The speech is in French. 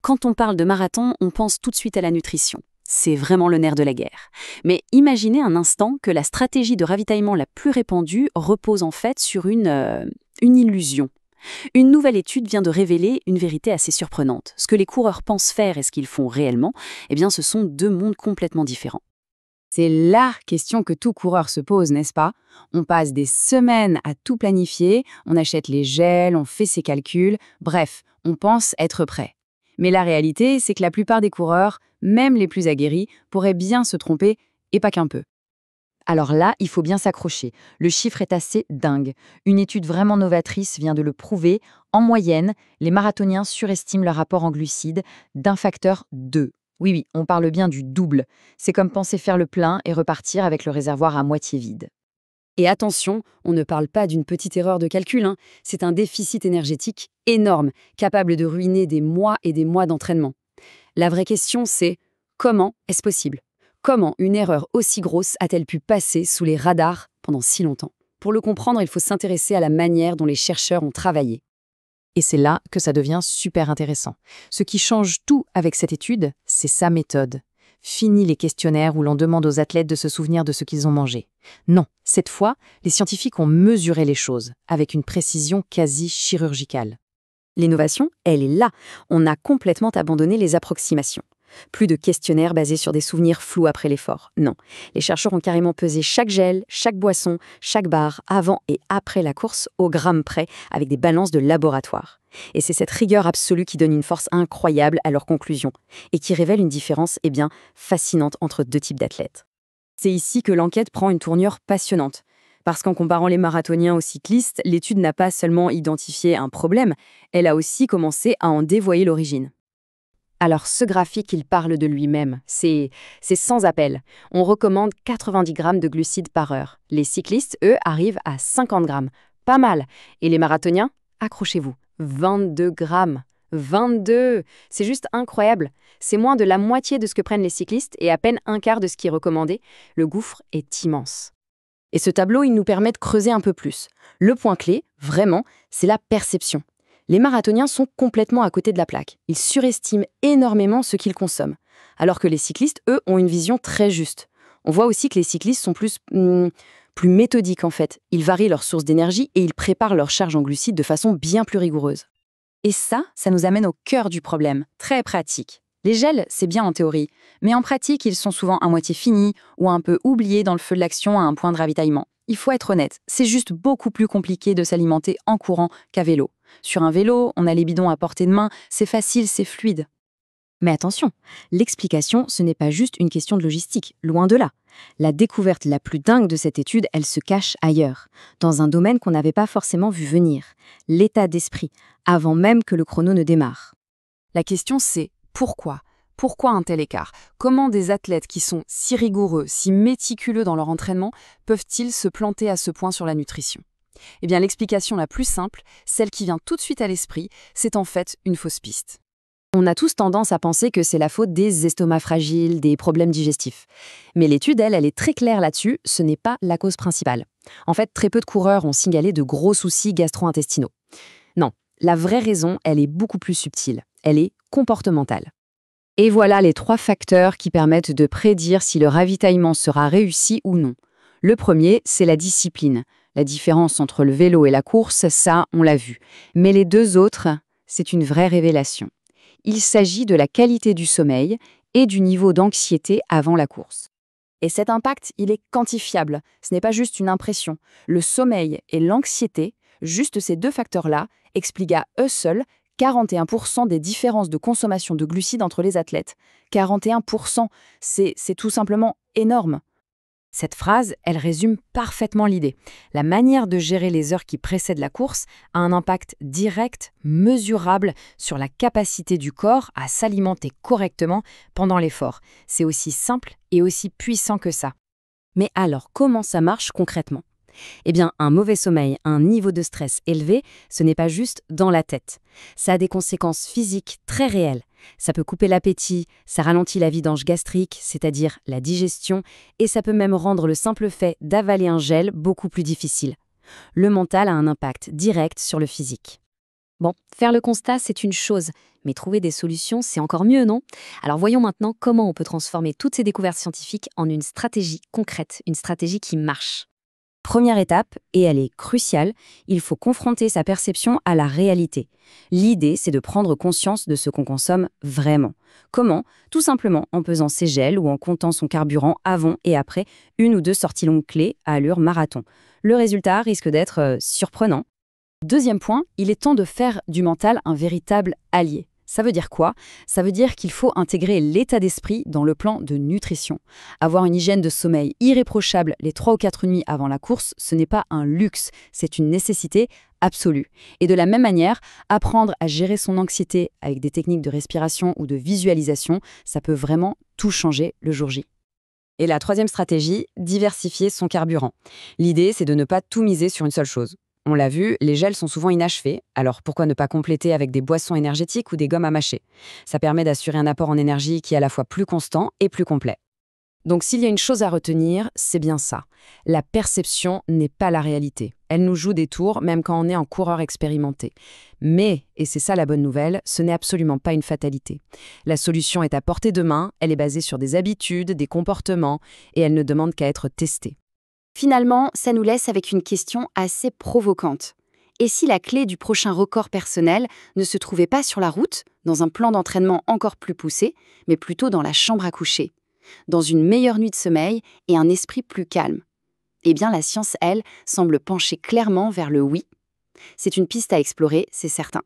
Quand on parle de marathon, on pense tout de suite à la nutrition. C'est vraiment le nerf de la guerre. Mais imaginez un instant que la stratégie de ravitaillement la plus répandue repose en fait sur une illusion. Une nouvelle étude vient de révéler une vérité assez surprenante. Ce que les coureurs pensent faire et ce qu'ils font réellement, eh bien, ce sont deux mondes complètement différents. C'est la question que tout coureur se pose, n'est-ce pas? On passe des semaines à tout planifier, on achète les gels, on fait ses calculs, bref, on pense être prêt. Mais la réalité, c'est que la plupart des coureurs, même les plus aguerris, pourraient bien se tromper, et pas qu'un peu. Alors là, il faut bien s'accrocher. Le chiffre est assez dingue. Une étude vraiment novatrice vient de le prouver. En moyenne, les marathoniens surestiment leur apport en glucides d'un facteur 2. Oui, oui, on parle bien du double. C'est comme penser faire le plein et repartir avec le réservoir à moitié vide. Et attention, on ne parle pas d'une petite erreur de calcul, c'est un déficit énergétique énorme, capable de ruiner des mois et des mois d'entraînement. La vraie question, c'est comment est-ce possible? Comment une erreur aussi grosse a-t-elle pu passer sous les radars pendant si longtemps? Pour le comprendre, il faut s'intéresser à la manière dont les chercheurs ont travaillé. Et c'est là que ça devient super intéressant. Ce qui change tout avec cette étude, c'est sa méthode. Fini les questionnaires où l'on demande aux athlètes de se souvenir de ce qu'ils ont mangé. Non, cette fois, les scientifiques ont mesuré les choses, avec une précision quasi chirurgicale. L'innovation, elle est là. On a complètement abandonné les approximations. Plus de questionnaires basés sur des souvenirs flous après l'effort. Non, les chercheurs ont carrément pesé chaque gel, chaque boisson, chaque barre, avant et après la course, au gramme près, avec des balances de laboratoire. Et c'est cette rigueur absolue qui donne une force incroyable à leurs conclusions, et qui révèle une différence, fascinante entre deux types d'athlètes. C'est ici que l'enquête prend une tournure passionnante. Parce qu'en comparant les marathoniens aux cyclistes, l'étude n'a pas seulement identifié un problème, elle a aussi commencé à en dévoyer l'origine. Alors ce graphique, il parle de lui-même. C'est sans appel. On recommande 90 grammes de glucides par heure. Les cyclistes, eux, arrivent à 50 grammes. Pas mal. Et les marathoniens, accrochez-vous, 22 grammes. 22! C'est juste incroyable. C'est moins de la moitié de ce que prennent les cyclistes et à peine un quart de ce qui est recommandé. Le gouffre est immense. Et ce tableau, il nous permet de creuser un peu plus. Le point clé, vraiment, c'est la perception. Les marathoniens sont complètement à côté de la plaque. Ils surestiment énormément ce qu'ils consomment. Alors que les cyclistes, eux, ont une vision très juste. On voit aussi que les cyclistes sont plus méthodiques en fait. Ils varient leurs sources d'énergie et ils préparent leur charge en glucides de façon bien plus rigoureuse. Et ça nous amène au cœur du problème, très pratique. Les gels, c'est bien en théorie, mais en pratique, ils sont souvent à moitié finis ou un peu oubliés dans le feu de l'action à un point de ravitaillement. Il faut être honnête, c'est juste beaucoup plus compliqué de s'alimenter en courant qu'à vélo. Sur un vélo, on a les bidons à portée de main, c'est facile, c'est fluide. Mais attention, l'explication, ce n'est pas juste une question de logistique, loin de là. La découverte la plus dingue de cette étude, elle se cache ailleurs, dans un domaine qu'on n'avait pas forcément vu venir, l'état d'esprit, avant même que le chrono ne démarre. La question c'est pourquoi? Pourquoi un tel écart? Comment des athlètes qui sont si rigoureux, si méticuleux dans leur entraînement, peuvent-ils se planter à ce point sur la nutrition? Eh bien, l'explication la plus simple, celle qui vient tout de suite à l'esprit, c'est en fait une fausse piste. On a tous tendance à penser que c'est la faute des estomacs fragiles, des problèmes digestifs. Mais l'étude, elle est très claire là-dessus, ce n'est pas la cause principale. En fait, très peu de coureurs ont signalé de gros soucis gastro-intestinaux. Non, la vraie raison, elle est beaucoup plus subtile. Elle est comportementale. Et voilà les 3 facteurs qui permettent de prédire si le ravitaillement sera réussi ou non. Le premier, c'est la discipline. La différence entre le vélo et la course, ça, on l'a vu. Mais les 2 autres, c'est une vraie révélation. Il s'agit de la qualité du sommeil et du niveau d'anxiété avant la course. Et cet impact, il est quantifiable. Ce n'est pas juste une impression. Le sommeil et l'anxiété, juste ces 2 facteurs-là, expliquent à eux seuls 41% des différences de consommation de glucides entre les athlètes. 41%, c'est tout simplement énorme. Cette phrase, elle résume parfaitement l'idée. La manière de gérer les heures qui précèdent la course a un impact direct, mesurable sur la capacité du corps à s'alimenter correctement pendant l'effort. C'est aussi simple et aussi puissant que ça. Mais alors, comment ça marche concrètement? Eh bien, un mauvais sommeil, un niveau de stress élevé, ce n'est pas juste dans la tête. Ça a des conséquences physiques très réelles. Ça peut couper l'appétit, ça ralentit la vidange gastrique, c'est-à-dire la digestion, et ça peut même rendre le simple fait d'avaler un gel beaucoup plus difficile. Le mental a un impact direct sur le physique. Bon, faire le constat, c'est une chose, mais trouver des solutions, c'est encore mieux, non? Alors voyons maintenant comment on peut transformer toutes ces découvertes scientifiques en une stratégie concrète, une stratégie qui marche. Première étape, et elle est cruciale, il faut confronter sa perception à la réalité. L'idée, c'est de prendre conscience de ce qu'on consomme vraiment. Comment? Tout simplement en pesant ses gels ou en comptant son carburant avant et après une ou deux sorties longues clés à allure marathon. Le résultat risque d'être surprenant. Deuxième point, il est temps de faire du mental un véritable allié. Ça veut dire quoi? Ça veut dire qu'il faut intégrer l'état d'esprit dans le plan de nutrition. Avoir une hygiène de sommeil irréprochable les 3 ou 4 nuits avant la course, ce n'est pas un luxe, c'est une nécessité absolue. Et de la même manière, apprendre à gérer son anxiété avec des techniques de respiration ou de visualisation, ça peut vraiment tout changer le jour J. Et la troisième stratégie, diversifier son carburant. L'idée, c'est de ne pas tout miser sur une seule chose. On l'a vu, les gels sont souvent inachevés, alors pourquoi ne pas compléter avec des boissons énergétiques ou des gommes à mâcher? Ça permet d'assurer un apport en énergie qui est à la fois plus constant et plus complet. Donc s'il y a une chose à retenir, c'est bien ça. La perception n'est pas la réalité. Elle nous joue des tours, même quand on est un coureur expérimenté. Mais, et c'est ça la bonne nouvelle, ce n'est absolument pas une fatalité. La solution est à portée de main, elle est basée sur des habitudes, des comportements, et elle ne demande qu'à être testée. Finalement, ça nous laisse avec une question assez provocante. Et si la clé du prochain record personnel ne se trouvait pas sur la route, dans un plan d'entraînement encore plus poussé, mais plutôt dans la chambre à coucher, dans une meilleure nuit de sommeil et un esprit plus calme? Eh bien, la science, elle, semble pencher clairement vers le oui. C'est une piste à explorer, c'est certain.